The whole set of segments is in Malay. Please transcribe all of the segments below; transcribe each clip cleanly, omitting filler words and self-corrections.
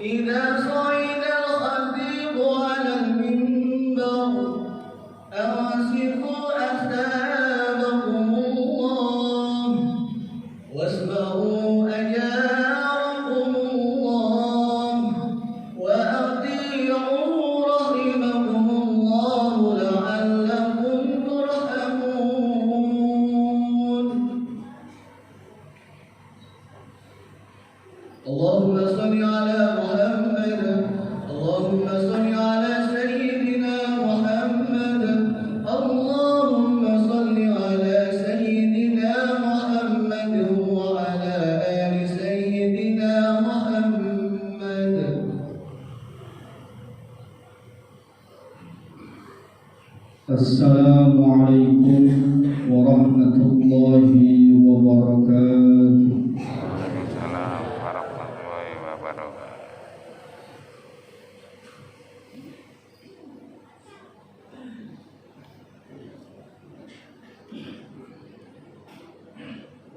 إذا صعد الخطيب على المنبر أواسفوا أثابكم الله واسمعوا أجاركم الله وأطيعوا رحمكم الله لعلكم ترحمون. اللهم صل على محمد. اللهم صل على سيدنا محمد. اللهم صل على سيدنا محمد وعلى آل سيدنا محمد. السلام عليكم ورحمة الله وبركاته. Waalaikumsalam warahmatullahi wabarakatuh.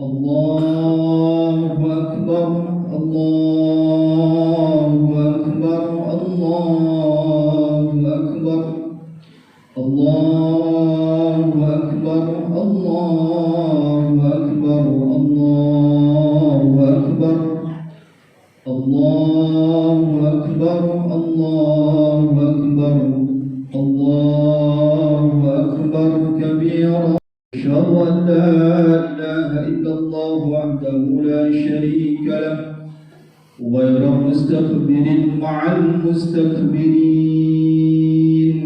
الله أكبر الله أكبر الله أكبر الله أكبر الله أكبر الله أكبر الله أكبر الله أكبر الله أكبر كبيرا. أشهد أن لا إله إلا الله وحده لا شريك له غير مستكبر مع المستكبرين،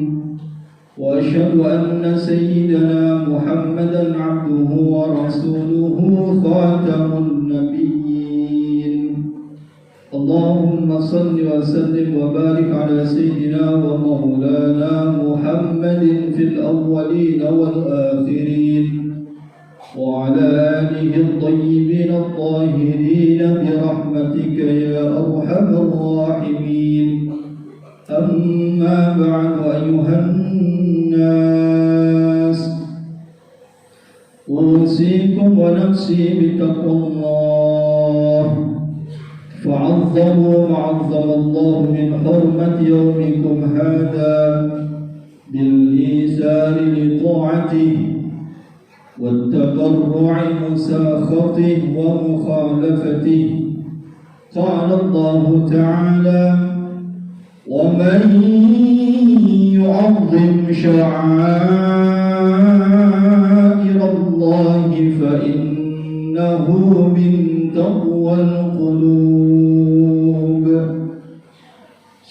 وأشهد أن سيدنا محمدا عبده ورسوله خاتم النبيين. اللهم صل وسلم وبارك على سيدنا ومولانا محمد في الأولين والآخرين وعلى آله الطيبين الطاهرين برحمتك يا أرحم الراحمين. أما بعد أيها الناس، أوصيكم ونفسي بتقوى الله، فعظموا ما عظم الله من حرمة يومكم هذا بالإيثار لطاعته والتبرع مساخطه ومخالفته. قال الله تعالى: ومن يعظم شعائر الله فإنه من تقوى القلوب.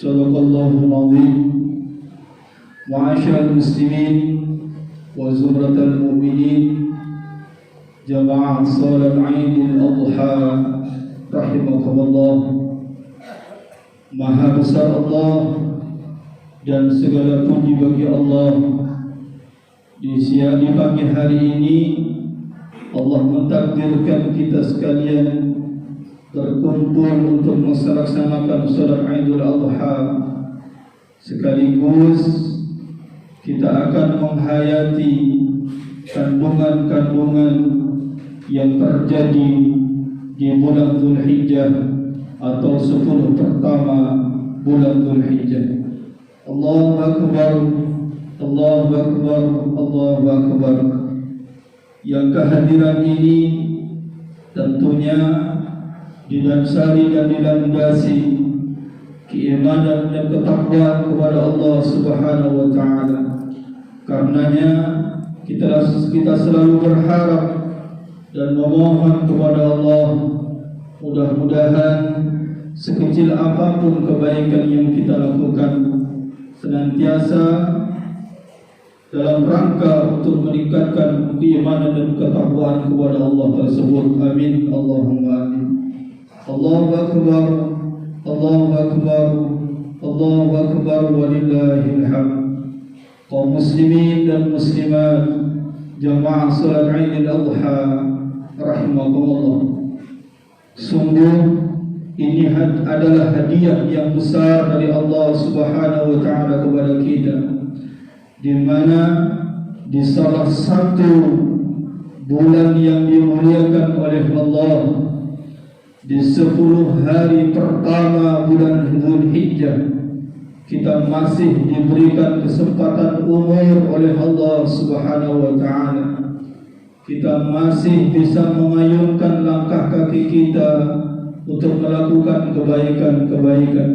صدق الله العظيم. معاشر المسلمين وزمرة المؤمنين جماعة صلاة عيد الأضحى رحمكم الله. Maha besar Allah dan segala puji bagi Allah. Di pagi hari ini Allah mentakdirkan kita sekalian berkumpul untuk melaksanakan salat Idul Adha. Sekaligus kita akan menghayati kandungan-kandungan yang terjadi di bulan Dzulhijjah atau 10 pertama bulan Dzulhijjah. Allahu Akbar, Allahu Akbar, Allahu Akbar. Yang kehadiran ini tentunya didasari dan dilandasi keimanan dan ketakwaan kepada Allah Subhanahu wa taala. Karenanya kita selalu berharap dan memohon kepada Allah, mudah-mudahan sekecil apapun kebaikan yang kita lakukan senantiasa dalam rangka untuk meningkatkan keimanan dan ketakwaan kepada Allah tersebut. Amin. Allahumma amin. Allahu Akbar, Allahu Akbar, Allahu Akbar walillahil hamd. Kaum muslimin dan muslimat jamaah salat Idul Adha rahimakumullah. Sungguh ini adalah hadiah yang besar dari Allah Subhanahu wa taala kepada kita, di mana di salah satu bulan yang dimuliakan oleh Allah, di 10 hari pertama bulan Dzulhijjah, kita masih diberikan kesempatan umur oleh Allah Subhanahu wa taala. Kita masih bisa mengayunkan langkah kaki kita untuk melakukan kebaikan-kebaikan.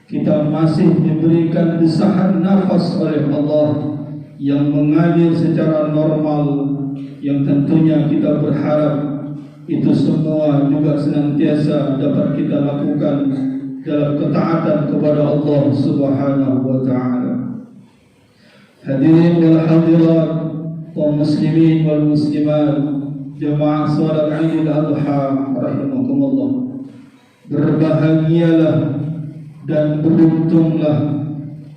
Kita masih diberikan desahan nafas oleh Allah yang mengalir secara normal, yang tentunya kita berharap itu semua juga senantiasa dapat kita lakukan dalam ketaatan kepada Allah Subhanahu wa taala. Hadirin wal hadirat, kaum muslimin wal muslimat, jemaah salat Idul Adha rahimakumullah. Berbahagialah dan beruntunglah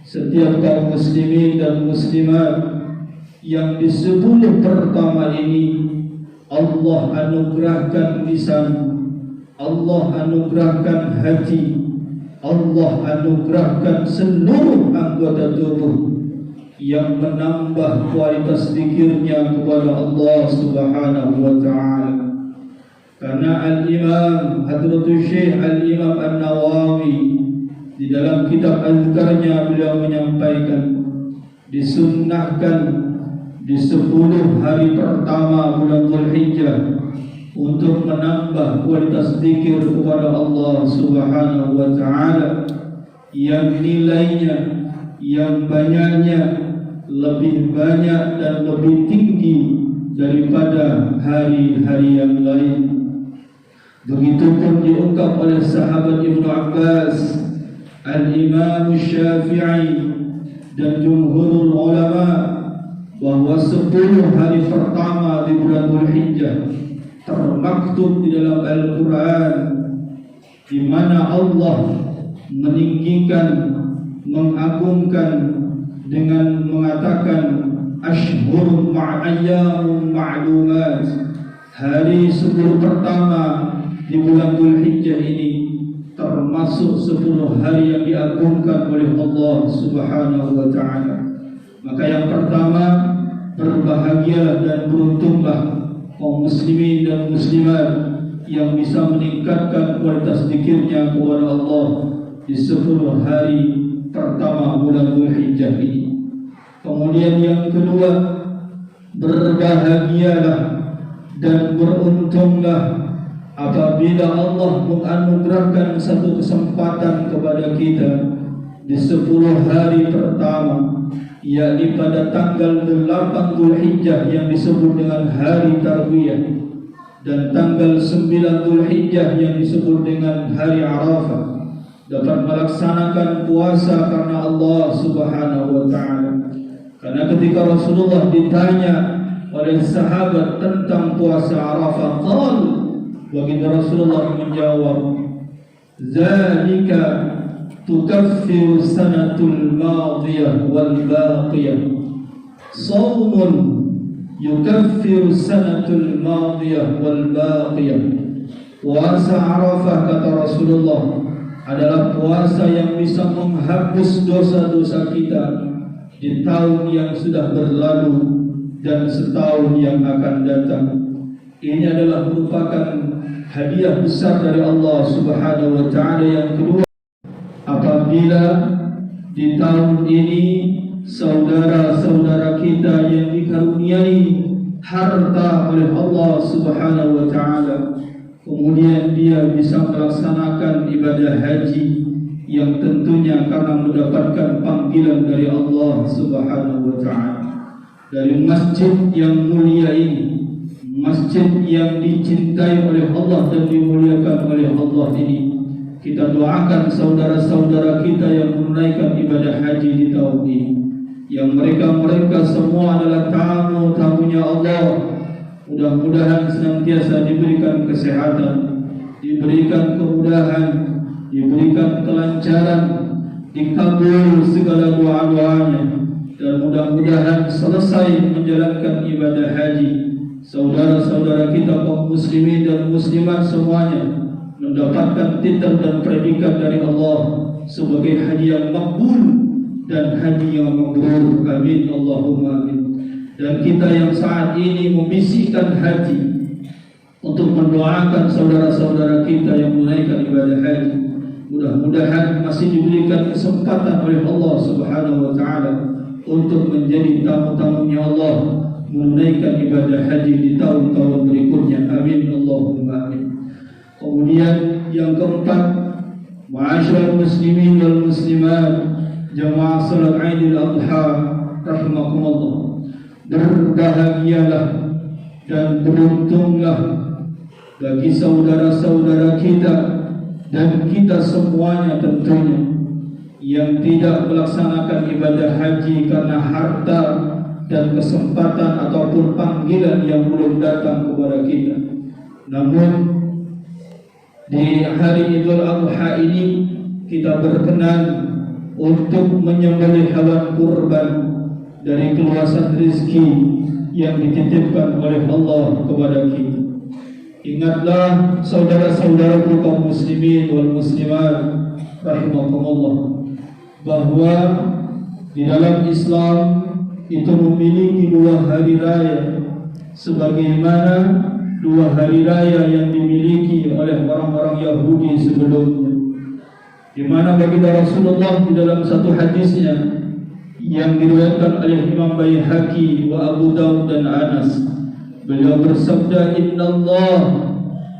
setiap kaum muslimin dan muslimat yang di 10 pertama ini Allah anugerahkan lisan, Allah anugerahkan hati, Allah anugerahkan seluruh anggota tubuh yang menambah kualitas zikirnya kepada Allah Subhanahu wa taala. Karena Al-Imam Hadratul Syekh Al-Imam An-Nawawi di dalam kitab azkarnya beliau menyampaikan, disunnahkan di 10 hari pertama bulan Dzulhijjah untuk menambah kualitas zikir kepada Allah Subhanahu wa taala yang nilainya, yang banyaknya lebih banyak dan lebih tinggi daripada hari-hari yang lain. Begitupun diungkap oleh sahabat Ibnu Abbas, Al-Imam Syafi'i dan jumhurul ulama bahwa 10 hari pertama di bulan Dzulhijjah termaktub di dalam Al-Quran, di mana Allah meninggikan, mengagungkan dengan mengatakan Ashhurun ma'ayyamun ma'lumat. Hari 10 pertama di bulan Dzulhijjah ini termasuk 10 hari yang diagungkan oleh Allah Subhanahu wa taala. Maka yang pertama, berbahagialah dan beruntunglah kaum muslimin dan muslimat yang bisa meningkatkan kualitas zikirnya kepada Allah di 10 hari pertama bulan Dzulhijjah ini. Kemudian yang kedua, berbahagialah dan beruntunglah apabila Allah menganugerahkan satu kesempatan kepada kita di 10 hari pertama, yakni pada tanggal 8 Dzulhijjah yang disebut dengan hari Tarwiyah, dan tanggal 9 Dzulhijjah yang disebut dengan hari Arafah, dapat melaksanakan puasa karena Allah Subhanahu wa taala. Karena ketika Rasulullah ditanya oleh sahabat tentang puasa Arafah, baginda Rasulullah menjawab, "Zalika tukaffiru sanatul madiyah wal baqiyah." Shaumun yukaffiru sanatul madiyah wal baqiyah. Puasa Arafah, kata Rasulullah, adalah puasa yang bisa menghapus dosa-dosa kita di tahun yang sudah berlalu dan setahun yang akan datang. Ini adalah merupakan hadiah besar dari Allah Subhanahu wa taala. Yang kedua, apabila di tahun ini saudara-saudara kita yang dikaruniai harta oleh Allah Subhanahu wa taala, kemudian dia bisa melaksanakan ibadah haji yang tentunya karena mendapatkan panggilan dari Allah Subhanahu wa taala, dari masjid yang mulia ini, masjid yang dicintai oleh Allah dan dimuliakan oleh Allah ini. Kita doakan saudara-saudara kita yang menunaikan ibadah haji di tahun ini, yang mereka semua adalah tamu-tamunya Allah. Mudah-mudahan senantiasa diberikan kesehatan, diberikan kemudahan, diberikan kelancaran, dikabul segala doa-doanya, dan mudah-mudahan selesai menjalankan ibadah haji, saudara-saudara kita kaum muslimin dan muslimat semuanya mendapatkan titel dan predikat dari Allah sebagai haji yang makbul dan haji yang mabrur. Amin Allahumma amin. Dan kita yang saat ini membisikkan hati untuk mendoakan saudara-saudara kita yang menunaikan ibadah haji. Mudah-mudahan masih diberikan kesempatan oleh Allah Subhanahu wa taala untuk menjadi tamu-tamunya Allah menunaikan ibadah haji di tahun-tahun berikutnya. Amin Allahumma amin. Kemudian yang keempat, ma'asyiral muslimin wal muslimat, jamaah salat Aidil Adha rahimakumullah. Berbahagialah dan beruntunglah bagi saudara-saudara kita dan kita semuanya tentunya yang tidak melaksanakan ibadah haji karena harta dan kesempatan ataupun panggilan yang belum datang kepada kita. Namun di hari Idul Adha ini kita berkenan untuk menyembelih hewan kurban dari keluasan rezeki yang dititipkan oleh Allah kepada kita. Ingatlah saudara-saudaraku kaum muslimin wal muslimat rahimakumullah, bahwa di dalam Islam itu memiliki dua hari raya sebagaimana dua hari raya yang dimiliki oleh orang-orang Yahudi sebelumnya, di mana baginda Rasulullah di dalam satu hadisnya yang diriwayatkan oleh Imam Baihaqi wa Abu Dawud dan Anas, beliau bersabda, "Innallah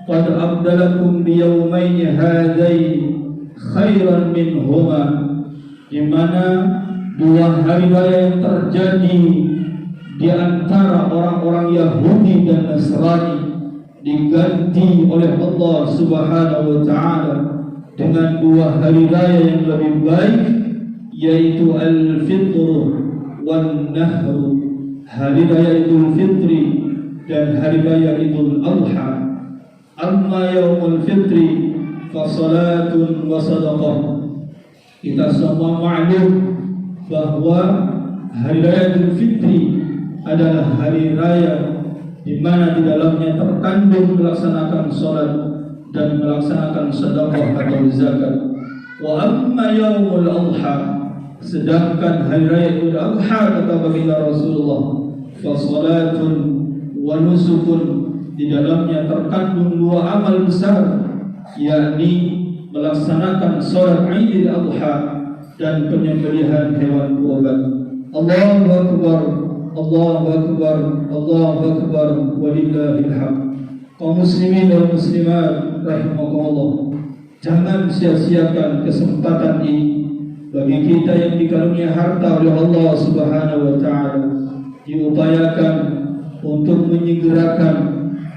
qad abdalakum biyawmaini hadaini khairan minhuma," di mana dua hari raya yang terjadi di antara orang-orang Yahudi dan Nasrani diganti oleh Allah Subhanahu wa taala dengan dua hari raya yang lebih baik, yaitu Al-Fitr wan Nahr, hari raya Idul Fitri dan hari raya Idul Adha. Amma yaumul fitri fa salatun wa sadaqah. Kita semua maklum bahwa hari raya Idul Fitri adalah hari raya di mana di dalamnya terkandung melaksanakan salat dan melaksanakan sedekah atau zakat. Wa amma yaumul adha, sedangkan hari raya Idul Adha kata baginda Rasulullah, fa salatun wa nusukun, di dalamnya terkandung dua amal besar, yakni melaksanakan salat Idul Adha dan penyembelihan hewan kurban. Allahu akbar, Allahu akbar, Allahu akbar, walillahil hamd. Kaum muslimin dan muslimat rahimakumullah, jangan sia-siakan kesempatan ini bagi kita yang dikaruniai harta oleh Allah Subhanahu wa taala. Diupayakan untuk menyegerakan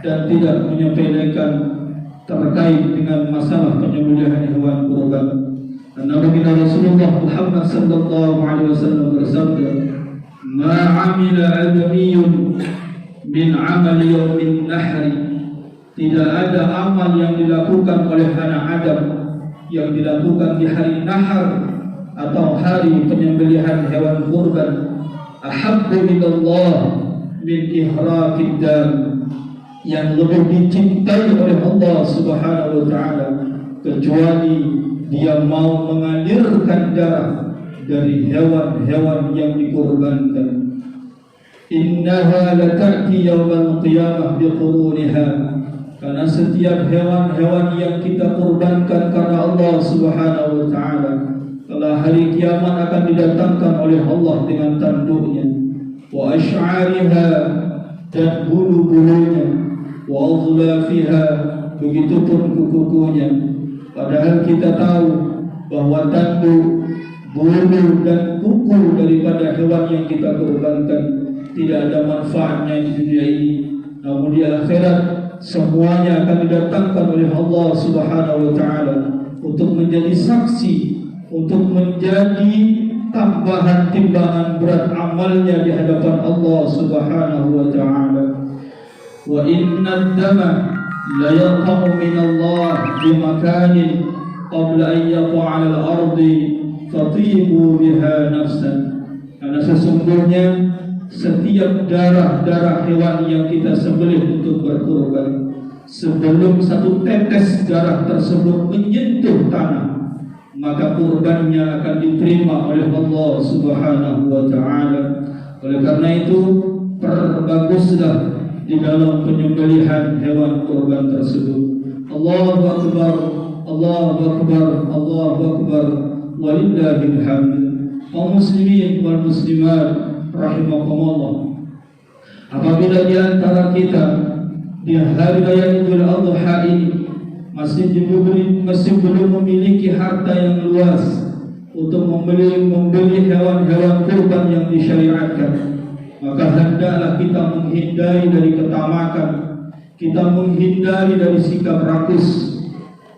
dan tidak menyepelekan terkait dengan masalah penyembelihan hewan kurban. Karena baginda Rasulullah Muhammad sallallahu alaihi wasallam bersabda, "Ma 'amila adamiyyun min 'amali yaumin nahri." Tidak ada amal yang dilakukan oleh anak Adam yang dilakukan di hari nahar atau hari penyembelihan hewan kurban, ahabbu ilallah min ihraqid dam, yang lebih dicintai oleh Allah Subhanahu wa taala kecuali dia mau mengalirkan darah dari hewan-hewan yang dikurbankan. Innaha lata'ti yawmal qiyamah biquruniha, karena setiap hewan-hewan yang kita kurbankan karena Allah Subhanahu wa taala, kalau hari kiamat akan didatangkan oleh Allah dengan tanduknya, wa asy'ariha, dan bulu-bulunya, wa adlafiha, begitupun kuku-kukunya. Padahal kita tahu bahwa tanduk, bulu dan kuku daripada hewan yang kita kurbankan tidak ada manfaatnya di dunia ini, namun di akhirat semuanya akan didatangkan oleh Allah Subhanahu wa taala untuk menjadi saksi, untuk menjadi tambahan timbangan berat amalnya di hadapan Allah Subhanahu wa taala. Wa inna ad-dama la yaqa'u min Allah bi makanin qabla an yaqa' 'ala al-ardi fatibu biha nafsan. Karena sesungguhnya setiap darah-darah hewan yang kita sembelih untuk berkurban, sebelum satu tetes darah tersebut menyentuh tanah, maka kurbannya akan diterima oleh Allah Subhanahu wa taala. Oleh karena itu, perbaguslah di dalam penyembelihan hewan kurban tersebut. Allahu Akbar, Allahu Akbar, Allahu Akbar, walillahil hamd. Kaum muslimin wal muslimat rahimakumullah, apabila di antara kita di hari raya Idul Adha ini masih belum memiliki harta yang luas untuk membeli hewan-hewan kurban yang disyariatkan, maka hendaklah kita menghindari dari ketamakan, kita menghindari dari sikap rakus.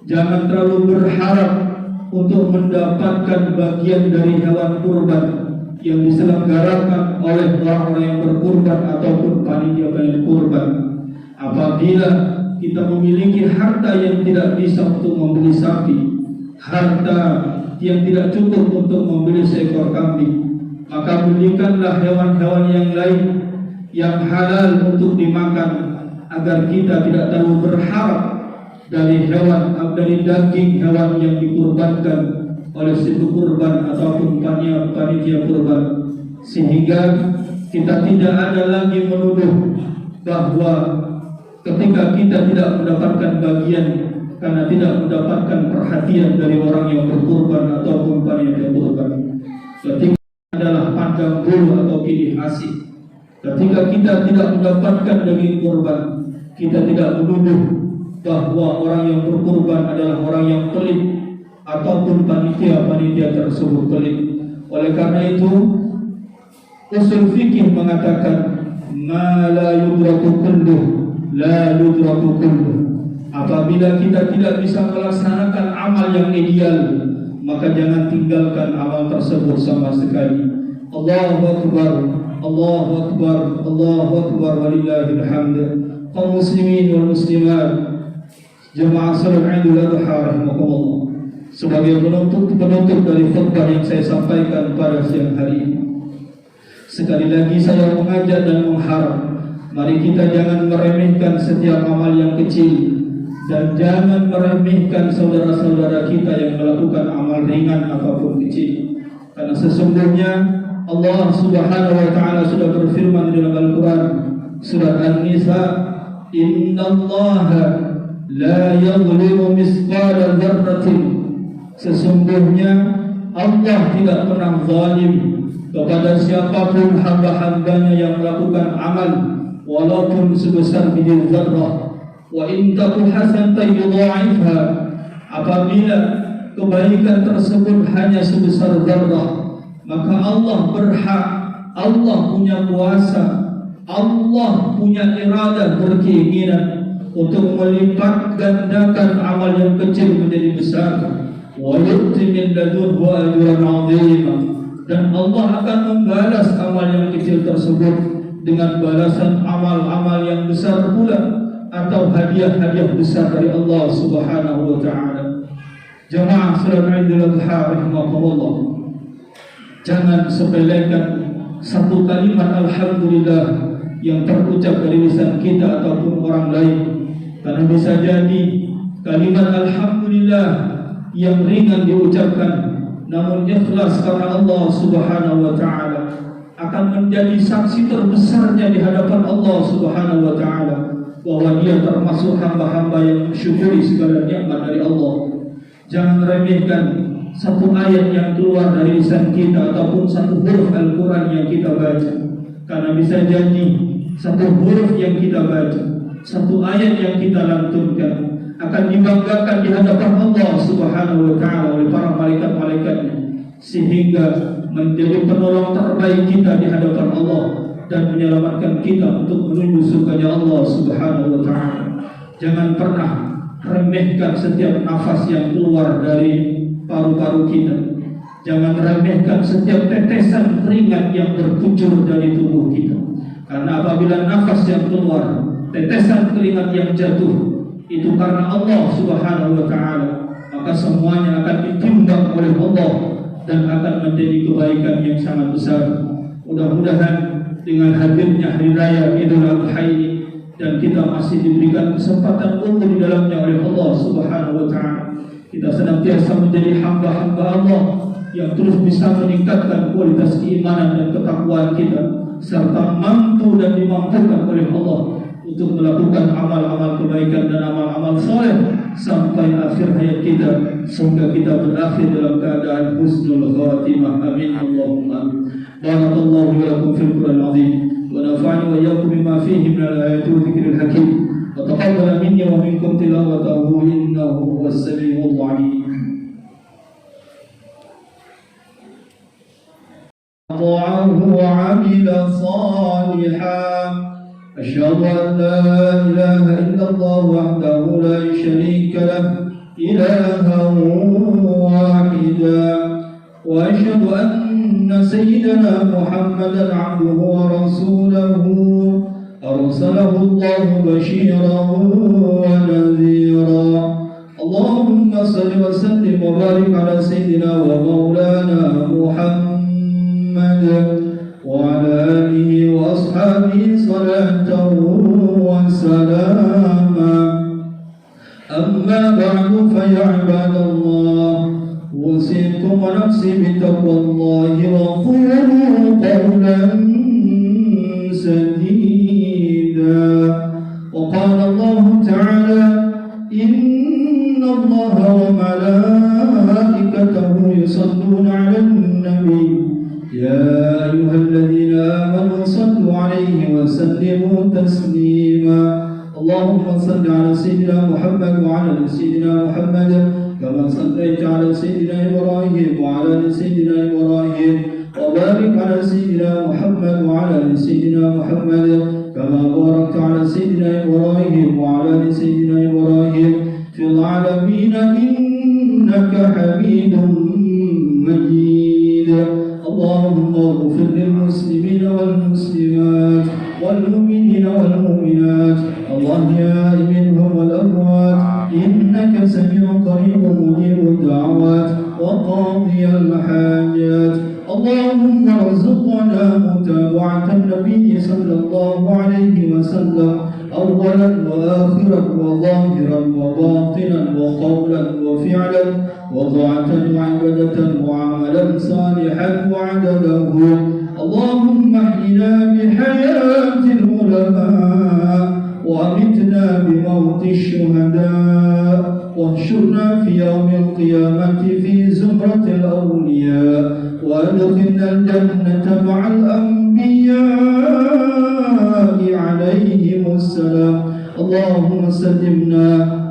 Jangan terlalu berharap untuk mendapatkan bagian dari hewan kurban yang diselenggarakan oleh orang-orang yang berkurban ataupun panitia kurban. Apabila kita memiliki harta yang tidak bisa untuk membeli sapi, harta yang tidak cukup untuk membeli seekor kambing, maka belikanlah hewan-hewan yang lain yang halal untuk dimakan, agar kita tidak terlalu berharap dari daging hewan yang dikurbankan oleh suku kurban ataupun panitia kurban, sehingga kita tidak ada lagi menuduh bahwa ketika kita tidak mendapatkan bagian karena tidak mendapatkan perhatian dari orang yang berkurban ataupun panitia kurban, ketika adalah pandang bulu atau pilih asih, ketika kita tidak mendapatkan daging kurban, kita tidak menuduh bahwa orang yang berkurban adalah orang yang pelit ataupun panitia tersebut pelit. Oleh karena itu, usul fikih mengatakan ma la yudraku kulluh la yudraku kulluh. Apabila kita tidak bisa melaksanakan amal yang ideal, maka jangan tinggalkan amal tersebut sama sekali. Allahu Akbar, Allahu Akbar, Allahu Akbar, walillahil hamd. Kaum muslimin wal muslimat, jemaah salat Idul Adha rahimakumullah, sebagai penutup dari khutbah yang saya sampaikan pada siang hari ini, sekali lagi saya mengajak dan mengharap, mari kita jangan meremehkan setiap amal yang kecil, dan jangan meremehkan saudara-saudara kita yang melakukan amal ringan ataupun kecil. Karena sesungguhnya Allah Subhanahu wa taala sudah berfirman di dalam Al-Qur'an surat An-Nisa, innallaha la yadhlimu misqala dzarratin. Sesungguhnya Allah tidak pernah zalim kepada siapapun hamba-hambanya yang melakukan amal walaupun sebesar biji zarrah. Wa in taku hasanatan yudha'ifha, apabila kebaikan tersebut hanya sebesar zarrah, maka Allah berhak, Allah punya kuasa, Allah punya iradah, berkeinginan untuk melipat gandakan amal yang kecil menjadi besar. Wa yu'ti min ladunhu ajran 'azima, dan Allah akan membalas amal yang kecil tersebut dengan balasan amal-amal yang besar pula, atau hadiah-hadiah besar dari Allah Subhanahu wa taala. Jemaah salat Idul Adha rahimakumullah, jangan sepelekan satu kalimat alhamdulillah yang terucap dari lisan kita ataupun orang lain, karena bisa jadi kalimat alhamdulillah yang ringan diucapkan namun ikhlas karena Allah Subhanahu wa taala akan menjadi saksi terbesarnya di hadapan Allah Subhanahu wa taala bahwa dia termasuk hamba-hamba yang mensyukuri segala nikmat dari Allah. Jangan remehkan satu ayat yang keluar dari lisan kita ataupun satu huruf Al-Quran yang kita baca, karena bisa jadi satu huruf yang kita baca, satu ayat yang kita lantunkan akan dibanggakan di hadapan Allah Subhanahu wa taala oleh para malaikat-malaikatnya, sehingga menjadi penolong terbaik kita di hadapan Allah dan menyelamatkan kita untuk menuju surganya Allah Subhanahu wa taala. Jangan pernah remehkan setiap nafas yang keluar dari paru-paru kita. Jangan remehkan setiap tetesan keringat yang berkucur dari tubuh kita. Karena apabila nafas yang keluar, tetesan keringat yang jatuh, itu karena Allah Subhanahu wa taala, maka semuanya akan ditimbang oleh Allah dan akan menjadi kebaikan yang sangat besar. Mudah-mudahan dengan hadirnya hari raya Idul Adha ini dan kita masih diberikan kesempatan umur di dalamnya oleh Allah Subhanahu wa taala, kita senantiasa menjadi hamba-hamba Allah yang terus bisa meningkatkan kualitas keimanan dan ketakwaan kita, serta mampu dan dimampukan oleh Allah untuk melakukan amal-amal kebaikan dan amal-amal soleh sampai akhir hayat kita, semoga kita berakhir dalam keadaan husnul khatimah. Amin Allahumma. Barakallahu lakum fil Qur'anil azim wa nafa'ani wa iyyakum bima fihi min al-ayati wa dhikril hakim wa taqabbal minni wa minkum tilawatahu innahu huwas samiul 'alim. طاعه وعمل صالحا أشهد أن لا إله إلا الله وحده لا شريك له إلها واحدا وأشهد أن سيدنا محمدا عبده ورسوله أرسله الله بشيرا ونذيرا اللهم صل وسلم وبارك على سيدنا ومولانا محمد وعلى آله وأصحابه صلاة وسلاما. أما بعد فيا عباد الله أوصيكم ونفسي بتقوى الله وقولوا قولا سديدا. وقال الله تعالى إن الله وملائكته يصلون على النبي يا أيها الذين آمنوا صلوا عليه وسلموا تسليما. اللهم صل على سيدنا محمد وعلى آل سيدنا محمد كما صليت على سيدنا إبراهيم وعلى آل سيدنا إبراهيم وبارك على سيدنا محمد وعلى آل سيدنا محمد كما باركت على سيدنا إبراهيم وعلى آل سيدنا إبراهيم في العالمين إنك حميد مجيد. اللهم اغفر للمسلمين والمسلمات والمؤمنين والمؤمنات الأحياء منهم والأموات إنك سميع قريب مجيب الدعوات وقاضي الحاجات. اللهم ارزقنا متابعة النبي صلى الله عليه وسلم أولا وآخرا وظاهرا وباطنا وقولا وفعلا وطاعة وعبادة وعملا صالحا وعدده. اللهم احينا بحياة العلماء وأمتنا بموت الشهداء واحشرنا في يوم القيامة في زمرة الأولياء وأدخلنا الجنة مع الأنبياء عليهم السلام. اللهم سلمنا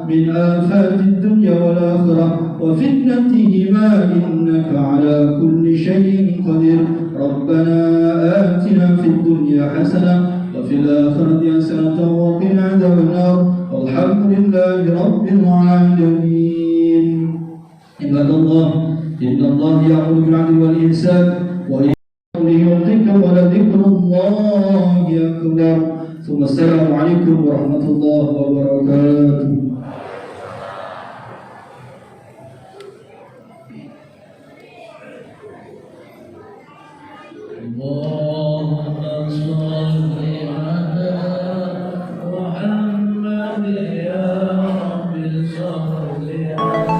من آفات الدنيا والآخرة وفتنتهما إنك على كل شيء قدير. ربنا آتنا في الدنيا حسنة وفي الآخرة حسنة وقنا عذاب النار والحمد لله رب العالمين. عباد الله إن الله يأمر بالعدل والإحسان وإيتاء ذي القربى ولذكر الله أكبر. ثم السلام عليكم ورحمة الله وبركاته. اللهم صل على محمد يا رب صل على